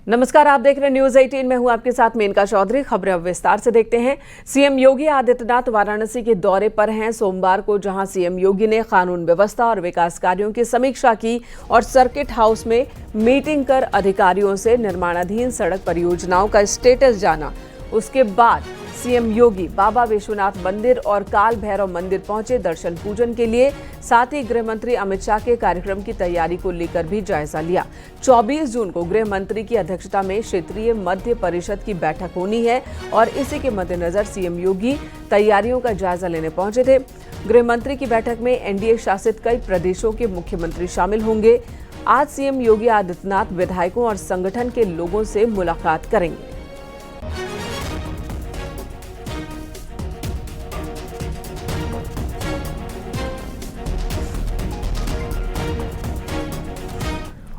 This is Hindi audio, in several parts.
नमस्कार, आप देख रहे हैं न्यूज 18। मैं हूं आपके साथ मेनका चौधरी। खबरें अब विस्तार से देखते हैं। सीएम योगी आदित्यनाथ वाराणसी के दौरे पर हैं। सोमवार को जहां सीएम योगी ने कानून व्यवस्था और विकास कार्यों की समीक्षा की और सर्किट हाउस में मीटिंग कर अधिकारियों से निर्माणाधीन सड़क परियोजनाओं का स्टेटस जाना। उसके बाद सीएम योगी बाबा विश्वनाथ मंदिर और काल भैरव मंदिर पहुंचे दर्शन पूजन के लिए। साथ ही गृह मंत्री अमित शाह के कार्यक्रम की तैयारी को लेकर भी जायजा लिया। 24 जून को गृह मंत्री की अध्यक्षता में क्षेत्रीय मध्य परिषद की बैठक होनी है और इसी के मद्देनजर सीएम योगी तैयारियों का जायजा लेने पहुंचे थे। गृह मंत्री की बैठक में एनडीए शासित कई प्रदेशों के मुख्यमंत्री शामिल होंगे। आज सीएम योगी आदित्यनाथ विधायकों और संगठन के लोगों से मुलाकात करेंगे।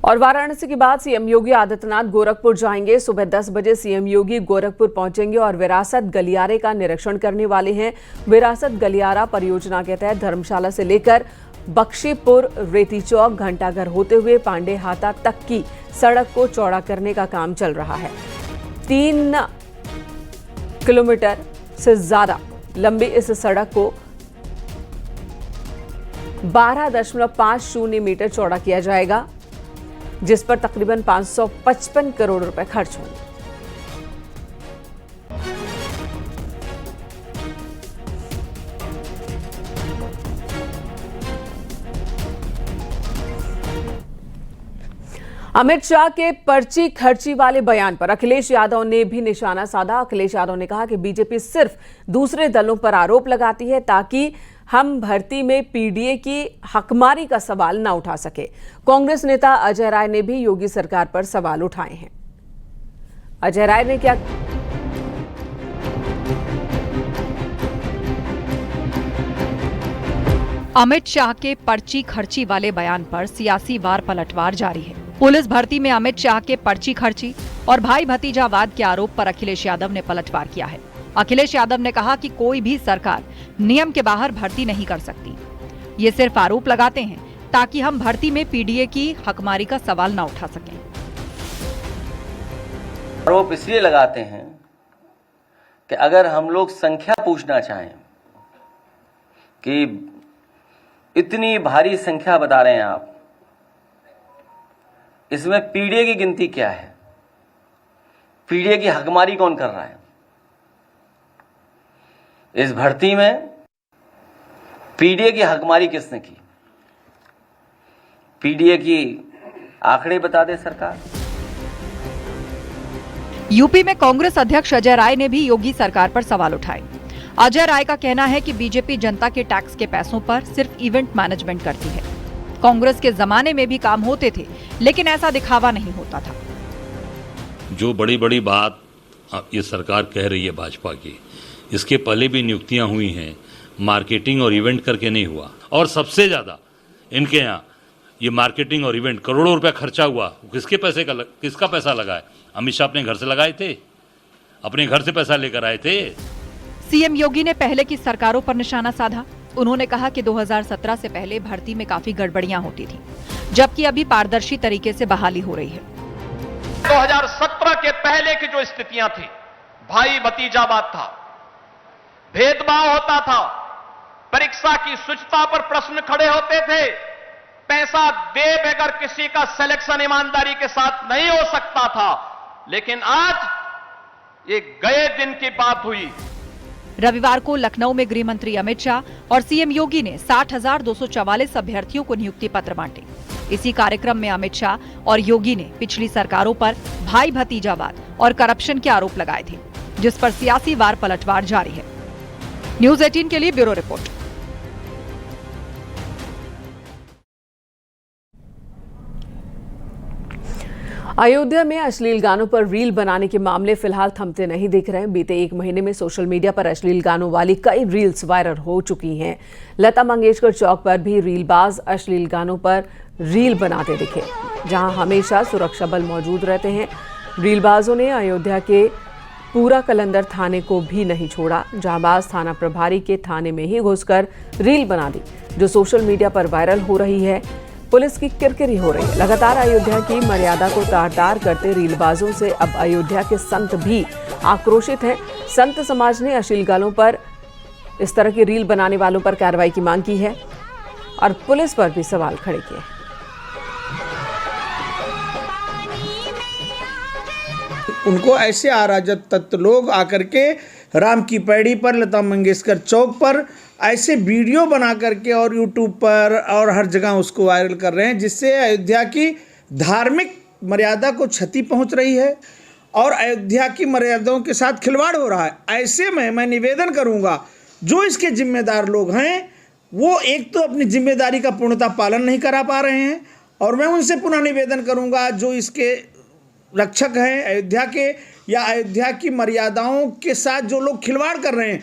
और वाराणसी के बाद सीएम योगी आदित्यनाथ गोरखपुर जाएंगे। सुबह 10 बजे सीएम योगी गोरखपुर पहुंचेंगे और विरासत गलियारे का निरीक्षण करने वाले हैं। विरासत गलियारा परियोजना के तहत धर्मशाला से लेकर बख्शीपुर, रेती चौक, घंटाघर होते हुए पांडे हाता तक की सड़क को चौड़ा करने का काम चल रहा है। 3 किलोमीटर से ज्यादा लंबी इस सड़क को 12.50 मीटर चौड़ा किया जाएगा, जिस पर तकरीबन 555 करोड़ रुपए खर्च होंगे। अमित शाह के पर्ची खर्ची वाले बयान पर अखिलेश यादव ने भी निशाना साधा। अखिलेश यादव ने कहा कि बीजेपी सिर्फ दूसरे दलों पर आरोप लगाती है ताकि हम भर्ती में पीडीए की हकमारी का सवाल न उठा सके। कांग्रेस नेता अजय राय ने भी योगी सरकार पर सवाल उठाए हैं। अजय राय ने क्या अमित शाह के पर्ची खर्ची वाले बयान पर सियासी वार पलटवार जारी है। पुलिस भर्ती में अमित शाह के पर्ची खर्ची और भाई भतीजावाद के आरोप पर अखिलेश यादव ने पलटवार किया है। अखिलेश यादव ने कहा कि कोई भी सरकार नियम के बाहर भर्ती नहीं कर सकती। ये सिर्फ आरोप लगाते हैं ताकि हम भर्ती में पीडीए की हकमारी का सवाल न उठा सकें। आरोप इसलिए लगाते हैं कि अगर हम लोग संख्या पूछना चाहें कि इतनी भारी संख्या बता रहे हैं आप, इसमें पीडीए की गिनती क्या है, पीडीए की हकमारी कौन कर रहा है? इस भर्ती में पीडीए की हकमारी किसने की? पीडीए की आंकड़े बता दे सरकार। यूपी में कांग्रेस अध्यक्ष अजय राय ने भी योगी सरकार पर सवाल उठाए। अजय राय का कहना है कि बीजेपी जनता के टैक्स के पैसों पर सिर्फ इवेंट मैनेजमेंट करती है। कांग्रेस के जमाने में भी काम होते थे, लेकिन ऐसा दिखावा नहीं होता था। जो बड़ी बड़ी बात ये सरकार कह रही है भाजपा की, इसके पहले भी नियुक्तियां हुई हैं, मार्केटिंग और इवेंट करके नहीं हुआ। और सबसे ज्यादा इनके यहाँ ये मार्केटिंग और इवेंट करोड़ों रुपया खर्चा हुआ। किसका पैसा लगा है? अमित शाह अपने घर से लगाए थे, अपने घर से पैसा लेकर आए थे। सीएम योगी ने पहले की सरकारों पर निशाना साधा। उन्होंने कहा कि 2017 से पहले भर्ती में काफी गड़बड़ियां होती थी, जबकि अभी पारदर्शी तरीके से बहाली हो रही है। 2017 के पहले की जो स्थितियां थी, भाई भतीजावाद था, भेदभाव होता था, परीक्षा की शुचिता पर प्रश्न खड़े होते थे, पैसा दे बगैर किसी का सिलेक्शन ईमानदारी के साथ नहीं हो सकता था। लेकिन आज ये गए दिन की बात हुई। रविवार को लखनऊ में गृह मंत्री अमित शाह और सीएम योगी ने 60,244 अभ्यर्थियों को नियुक्ति पत्र बांटे। इसी कार्यक्रम में अमित शाह और योगी ने पिछली सरकारों पर भाई भतीजावाद और करप्शन के आरोप लगाए थे, जिस पर सियासी वार पलटवार जारी है। न्यूज 18 के लिए ब्यूरो रिपोर्ट। अयोध्या में अश्लील गानों पर रील बनाने के मामले फिलहाल थमते नहीं दिख रहे हैं। बीते 1 महीने में सोशल मीडिया पर अश्लील गानों वाली कई रील्स वायरल हो चुकी हैं। लता मंगेशकर चौक पर भी रीलबाज अश्लील गानों पर रील बनाते दिखे, जहां हमेशा सुरक्षा बल मौजूद रहते हैं। रीलबाजों ने अयोध्या के पूरा कलंदर थाने को भी नहीं छोड़ा। जहांबाज थाना प्रभारी के थाने में ही घुसकर रील बना दी, जो सोशल मीडिया पर वायरल हो रही है। पुलिस की किरकिरी हो रही है। लगातार अयोध्या की मर्यादा को तार-तार करते रीलबाजों से अब अयोध्या के संत भी आक्रोशित हैं। संत समाज ने अश्लील गानों पर, इस तरह की रील बनाने वालों पर कार्रवाई की मांग की है और पुलिस पर भी सवाल खड़े किए। उनको ऐसे अराजक तत्व लोग आकर के राम की पैड़ी पर, लता मंगेशकर चौक पर ऐसे वीडियो बना करके और यूट्यूब पर और हर जगह उसको वायरल कर रहे हैं, जिससे अयोध्या की धार्मिक मर्यादा को क्षति पहुंच रही है और अयोध्या की मर्यादाओं के साथ खिलवाड़ हो रहा है। ऐसे में मैं निवेदन करूंगा, जो इसके जिम्मेदार लोग हैं वो एक तो अपनी जिम्मेदारी का पूर्णतः पालन नहीं करा पा रहे हैं, और मैं उनसे पुनः निवेदन करूंगा जो इसके रक्षक हैं अयोध्या के या अयोध्या की मर्यादाओं के साथ जो लोग खिलवाड़ कर रहे हैं।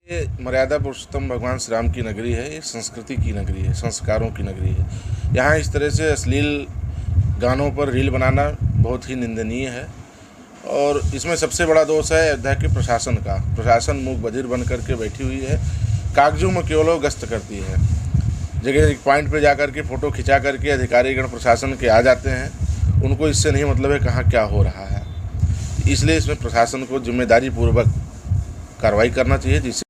ये मर्यादा पुरुषोत्तम भगवान श्री राम की नगरी है, ये संस्कृति की नगरी है, संस्कारों की नगरी है। यहाँ इस तरह से अश्लील गानों पर रील बनाना बहुत ही निंदनीय है और इसमें सबसे बड़ा दोष है अयोध्या के प्रशासन का। प्रशासन मूक बधिर बन करके बैठी हुई है, कागजों में केवल गश्त करती है। जगह एक पॉइंट पे जाकर के फ़ोटो खिंचा करके अधिकारीगण प्रशासन के आ जाते हैं, उनको इससे नहीं मतलब है कहाँ क्या हो रहा है। इसलिए इसमें प्रशासन को जिम्मेदारी पूर्वक कार्रवाई करना चाहिए, जिससे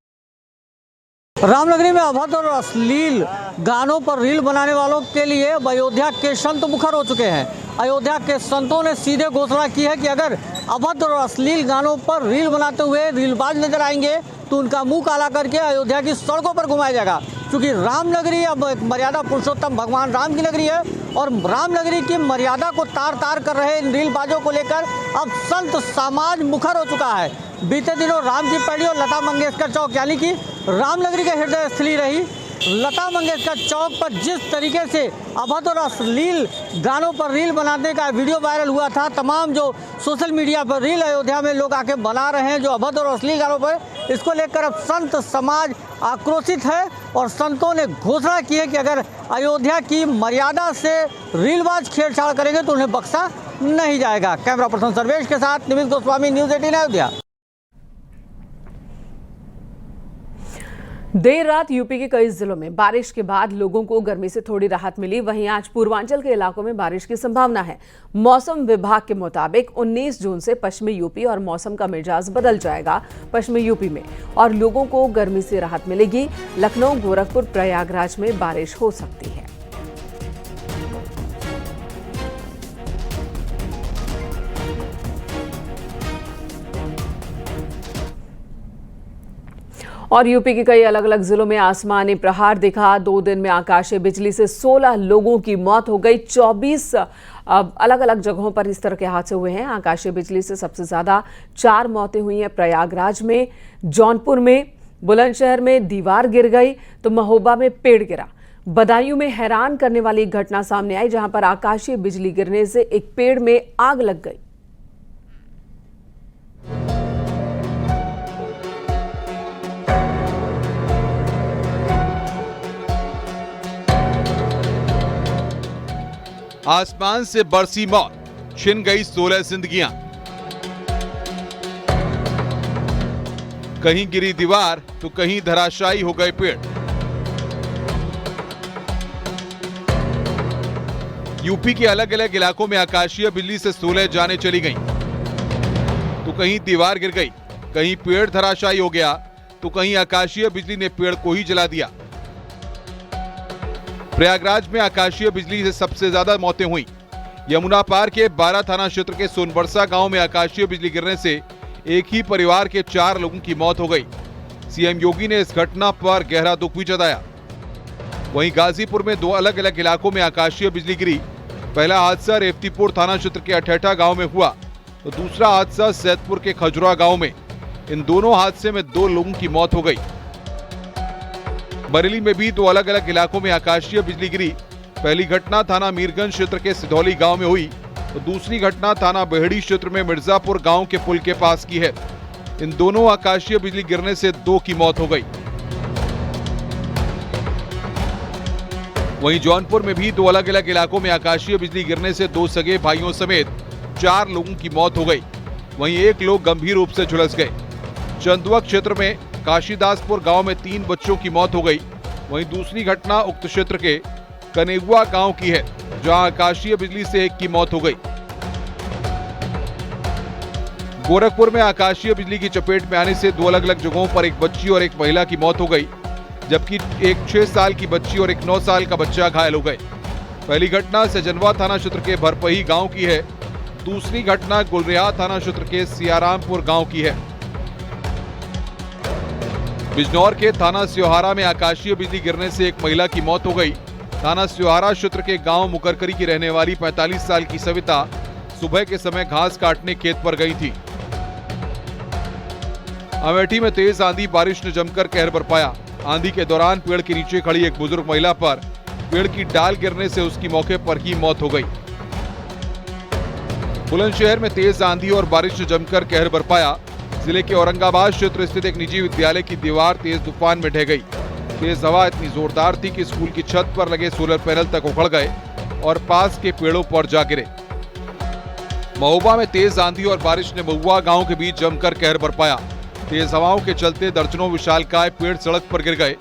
रामनगरी में अभद्र और अश्लील गानों पर रील बनाने वालों के लिए अब अयोध्या के संत मुखर हो चुके हैं। अयोध्या के संतों ने सीधे घोषणा की है कि अगर अभद्र और अश्लील गानों पर रील बनाते हुए रीलबाज नजर आएंगे तो उनका मुंह काला करके अयोध्या की सड़कों पर घुमाया जाएगा। क्योंकि रामनगरी अब एक मर्यादा पुरुषोत्तम भगवान राम की नगरी है और रामनगरी की मर्यादा को तार तार कर रहे इन रीलबाजों को लेकर अब संत समाज मुखर हो चुका है। बीते दिनों राम की पैड़ी और लता मंगेशकर चौक यानी कि रामनगरी का हृदय स्थली रही लता मंगेशकर चौक पर जिस तरीके से अभद्र और अश्लील गानों पर रील बनाने का वीडियो वायरल हुआ था, तमाम जो सोशल मीडिया पर रील अयोध्या में लोग आके बना रहे हैं जो अभद्र और अश्लील गानों पर, इसको लेकर अब संत समाज आक्रोशित है और संतों ने घोषणा की है कि अगर अयोध्या की मर्यादा से रीलबाज छेड़छाड़ करेंगे तो उन्हें बख्शा नहीं जाएगा। कैमरा पर्सन सर्वेश के साथ निमित गोस्वामी, न्यूज़ 18 अयोध्या। देर रात यूपी के कई जिलों में बारिश के बाद लोगों को गर्मी से थोड़ी राहत मिली। वहीं आज पूर्वांचल के इलाकों में बारिश की संभावना है। मौसम विभाग के मुताबिक 19 जून से पश्चिमी यूपी और मौसम का मिजाज बदल जाएगा पश्चिमी यूपी में और लोगों को गर्मी से राहत मिलेगी। लखनऊ, गोरखपुर, प्रयागराज में बारिश हो सकती है। और यूपी के कई अलग अलग जिलों में आसमानी प्रहार दिखा। 2 दिन में आकाशीय बिजली से 16 लोगों की मौत हो गई। 24 अलग अलग जगहों पर इस तरह के हादसे हुए हैं। आकाशीय बिजली से सबसे ज्यादा 4 मौतें हुई हैं प्रयागराज में, जौनपुर में, बुलंदशहर में दीवार गिर गई तो महोबा में पेड़ गिरा। बदायूं में हैरान करने वाली घटना सामने आई जहां पर आकाशीय बिजली गिरने से एक पेड़ में आग लग गई। आसमान से बरसी मौत, छिन गई 16 जिंदगियां। कहीं गिरी दीवार तो कहीं धराशायी हो गए पेड़। यूपी के अलग अलग इलाकों में आकाशीय बिजली से 16 जानें चली गईं, तो कहीं दीवार गिर गई, कहीं पेड़ धराशायी हो गया तो कहीं आकाशीय बिजली ने पेड़ को ही जला दिया। प्रयागराज में आकाशीय बिजली से सबसे ज्यादा मौतें हुई। यमुना पार के 12 थाना क्षेत्र के सोनबरसा गांव में आकाशीय बिजली गिरने से एक ही परिवार के 4 लोगों की मौत हो गई। सीएम योगी ने इस घटना पर गहरा दुख भी जताया। वहीं गाजीपुर में 2 अलग अलग इलाकों में आकाशीय बिजली गिरी। पहला हादसा रेवतीपुर थाना क्षेत्र के अठेठा गांव में हुआ तो दूसरा हादसा सैदपुर के खजुरा गांव में। इन दोनों हादसे में 2 लोगों की मौत हो गई। बरेली में भी 2 अलग अलग इलाकों में आकाशीय बिजली गिरी। पहली घटना थाना मीरगंज क्षेत्र के सिधौली गांव में हुई तो दूसरी घटना थाना बेहड़ी क्षेत्र में मिर्जापुर गांव के पुल के पास की है। इन दोनों आकाशीय बिजली गिरने से 2 की मौत हो गई। वहीं जौनपुर में भी 2 अलग अलग इलाकों में आकाशीय बिजली गिरने से 2 सगे भाइयों समेत 4 लोगों की मौत हो गई। वहीं 1 लोग गंभीर रूप से झुलस गए। चंदुआ क्षेत्र में काशीदासपुर गांव में 3 बच्चों की मौत हो गई। वहीं दूसरी घटना उक्त क्षेत्र के कनेगुआ गांव की है, जहां आकाशीय बिजली से एक की मौत हो गई। गोरखपुर में आकाशीय बिजली की चपेट में आने से दो अलग अलग जगहों पर एक बच्ची और एक महिला की मौत हो गई, जबकि एक 6 साल की बच्ची और एक 9 साल का बच्चा घायल हो गए। पहली घटना सजनवा थाना क्षेत्र के भरपही गांव की है, दूसरी घटना गुलरिहा थाना क्षेत्र के सियारामपुर गांव की है। बिजनौर के थाना स्योहारा में आकाशीय बिजली गिरने से एक महिला की मौत हो गई। थाना स्योहारा क्षेत्र के गांव मुकरकरी की रहने वाली 45 साल की सविता सुबह के समय घास काटने खेत पर गई थी। अमेठी में तेज आंधी बारिश ने जमकर कहर बरपाया। आंधी के दौरान पेड़ के नीचे खड़ी एक बुजुर्ग महिला पर पेड़ की डाल गिरने से उसकी मौके पर ही मौत हो गई। बुलंदशहर में तेज आंधी और बारिश ने जमकर कहर बरपाया। जिले के औरंगाबाद क्षेत्र स्थित एक निजी विद्यालय की दीवार तेज तूफान में ढह गई। तेज हवा इतनी जोरदार थी कि स्कूल की छत पर लगे सोलर पैनल तक उखड़ गए और पास के पेड़ों पर जा गिरे। महोबा में तेज आंधी और बारिश ने महुआ गांव के बीच जमकर कहर बरपाया। तेज हवाओं के चलते दर्जनों विशालकाय पेड़ सड़क पर गिर गए।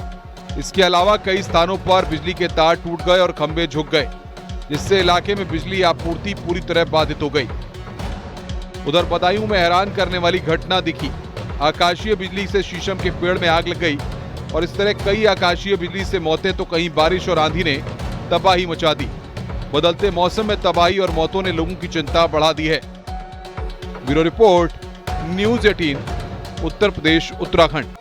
इसके अलावा कई स्थानों पर बिजली के तार टूट गए और खंभे झुक गए, जिससे इलाके में बिजली आपूर्ति पूरी तरह बाधित हो गई। उधर बदायूं में हैरान करने वाली घटना दिखी। आकाशीय बिजली से शीशम के पेड़ में आग लग गई और इस तरह कई आकाशीय बिजली से मौतें तो कहीं बारिश और आंधी ने तबाही मचा दी। बदलते मौसम में तबाही और मौतों ने लोगों की चिंता बढ़ा दी है। Bureau report, news 18, Uttar Pradesh, Uttarakhand.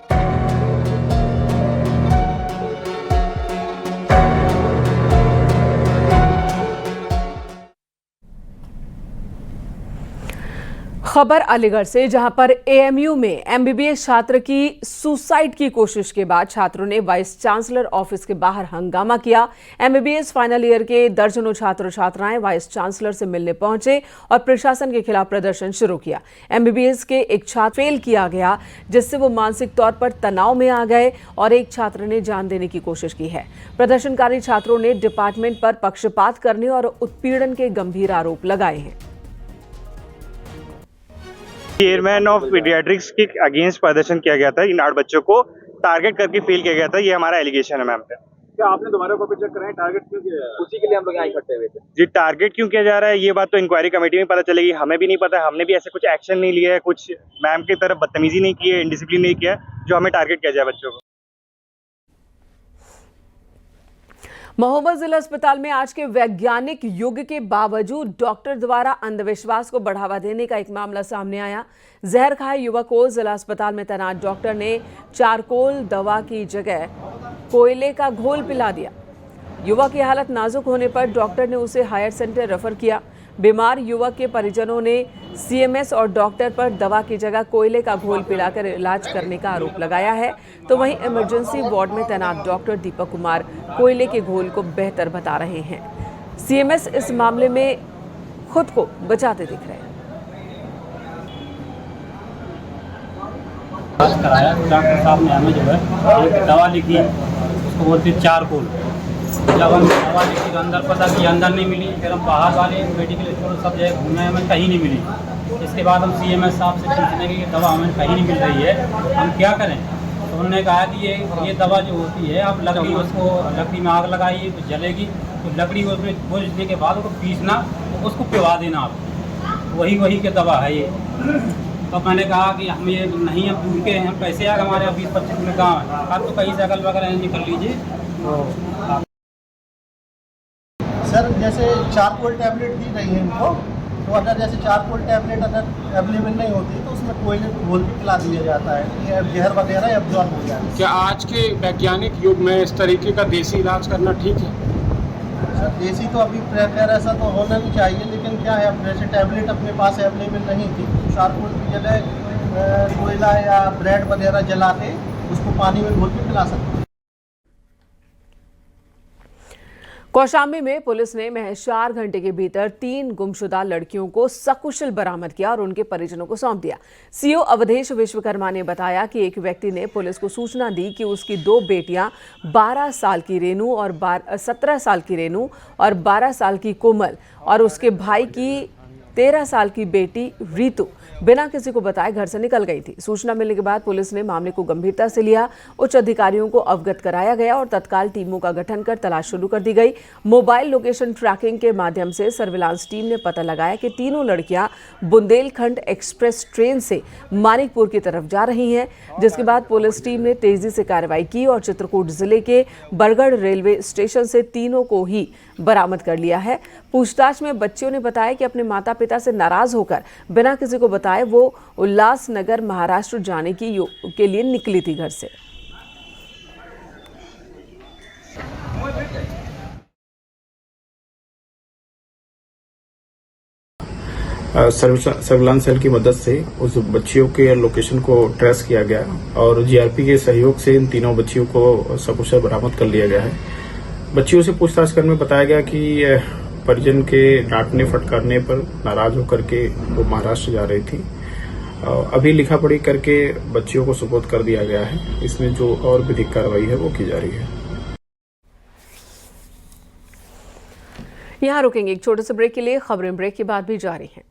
खबर अलीगढ़ से, जहां पर एएमयू में एमबीबीएस छात्र की सुसाइड की कोशिश के बाद छात्रों ने वाइस चांसलर ऑफिस के बाहर हंगामा किया। एमबीबीएस फाइनल ईयर के दर्जनों छात्र छात्राएं वाइस चांसलर से मिलने पहुंचे और प्रशासन के खिलाफ प्रदर्शन शुरू किया। एमबीबीएस के एक छात्र फेल किया गया, जिससे वो मानसिक तौर पर तनाव में आ गए और एक छात्र ने जान देने की कोशिश की है। प्रदर्शनकारी छात्रों ने डिपार्टमेंट पर पक्षपात करने और उत्पीड़न के गंभीर आरोप लगाए हैं। चेयरमैन ऑफ पीडियाट्रिक्स के अगेंस्ट प्रदर्शन किया गया था। इन 8 बच्चों को टारगेट करके फेल किया गया था, ये हमारा एलिगेशन है मैम पे। क्या आपने दोबारा कॉपी चेक कराया? टारगेट क्यों किया जा रहा है? उसी के लिए हम लोग यहाँ इकट्ठे हुए थे जी। टारगेट क्यों किया जा रहा है ये बात तो इंक्वायरी कमेटी में पता चलेगी, हमें भी नहीं पता। हमने भी ऐसे कुछ एक्शन नहीं लिया है, कुछ मैम की तरफ बदतमीजी नहीं की है, इंडिसिप्लिन नहीं किया जो हमें टारगेट किया जाए बच्चों को। महोबा जिला अस्पताल में आज के वैज्ञानिक युग के बावजूद डॉक्टर द्वारा अंधविश्वास को बढ़ावा देने का एक मामला सामने आया। जहर खाए युवक को जिला अस्पताल में तैनात डॉक्टर ने चारकोल दवा की जगह कोयले का घोल पिला दिया। युवक की हालत नाजुक होने पर डॉक्टर ने उसे हायर सेंटर रेफर किया। बीमार युवक के परिजनों ने सीएमएस और डॉक्टर पर दवा की जगह कोयले का घोल पिलाकर इलाज करने का आरोप लगाया है। तो वहीं इमरजेंसी वार्ड में तैनात डॉक्टर दीपक कुमार कोयले के घोल को बेहतर बता रहे हैं। सीएमएस इस मामले में खुद को बचाते दिख रहे हैं। कराया डॉक्टर साहब ने हमें जो है एक दवा लिखी, उसको बोलते चारकोल। जब हम दवा लिखी तो अंदर पता कि अंदर नहीं मिली, फिर हम बाहर वाले मेडिकल स्टोर सब जगह घूमे, हमें कहीं नहीं मिली। इसके बाद हम सीएमएस साहब से पूछने की दवा हमें कहीं नहीं मिल रही है, हम क्या करें? तो उन्होंने कहा कि ये दवा जो होती है आप लकड़ी, उसको लकड़ी में आग लगाइए तो जलेगी, तो लकड़ी को उसमें भूनने के बाद उसको पीसना, तो उसको पिवा देना आप, वही के दवा है ये। तो मैंने कहा कि हम ये नहीं, हम दूर के हैं, पैसे आए हमारे 20-25 में गाँव है, आप तो कहीं से अगल बगल निकल लीजिए। तो सर जैसे चारकोल टैबलेट दी गई है इनको, तो अगर जैसे चारकोल टैबलेट अगर अवेलेबल नहीं होती तो उसमें कोयले घोल भी पिला दिया जाता है, ये जहर वगैरह एब्जॉर्ब हो जाए। क्या आज के वैज्ञानिक युग में इस तरीके का देसी इलाज करना ठीक है? सर देसी तो अभी प्रेफर ऐसा तो होना नहीं चाहिए, लेकिन क्या है, अब जैसे टैबलेट अपने पास अवेलेबल नहीं थी, तो चारकोल की जगह कोयला या ब्रेड वगैरह जला के उसको पानी में घोल के पिला सकते हैं। कौशाम्बी में पुलिस ने महज 4 घंटे के भीतर 3 गुमशुदा लड़कियों को सकुशल बरामद किया और उनके परिजनों को सौंप दिया। सीओ अवधेश विश्वकर्मा ने बताया कि एक व्यक्ति ने पुलिस को सूचना दी कि उसकी 2 बेटियां 12 साल की रेनू और 17 साल की रेनू और 12 साल की कोमल और उसके भाई की 13 साल की बेटी रीतू बिना किसी को बताए घर से निकल गई थी। सूचना मिलने के बाद पुलिस ने मामले को गंभीरता से लिया। उच्च अधिकारियों को अवगत कराया गया और तत्काल टीमों का गठन कर तलाश शुरू कर दी गई। मोबाइल लोकेशन ट्रैकिंग के माध्यम से सर्विलांस टीम ने पता लगाया कि तीनों लड़कियां बुंदेलखंड एक्सप्रेस ट्रेन से मानिकपुर की तरफ जा रही हैं, जिसके बाद पुलिस टीम ने तेजी से कार्रवाई की और चित्रकूट जिले के बरगढ़ रेलवे स्टेशन से तीनों को ही बरामद कर लिया है। पूछताछ में बच्चियों ने बताया कि अपने माता पिता से नाराज होकर बिना किसी को बताए वो उल्लासनगर महाराष्ट्र जाने के लिए निकली थी घर से। सर्विलांस सेल की मदद से उस बच्चियों के लोकेशन को ट्रेस किया गया और जीआरपी के सहयोग से इन तीनों बच्चियों को सकुशल बरामद कर लिया गया है। बच्चियों से पूछताछ करने में बताया गया कि परिजन के डांटने फटकारने पर नाराज होकर के वो महाराष्ट्र जा रही थी। अभी लिखा पढ़ी करके बच्चियों को सुपुर्द कर दिया गया है। इसमें जो और विधिक कार्रवाई है वो की जा रही है। यहाँ रुकेंगे एक छोटे से ब्रेक के लिए। खबरें ब्रेक के बाद भी जारी हैं।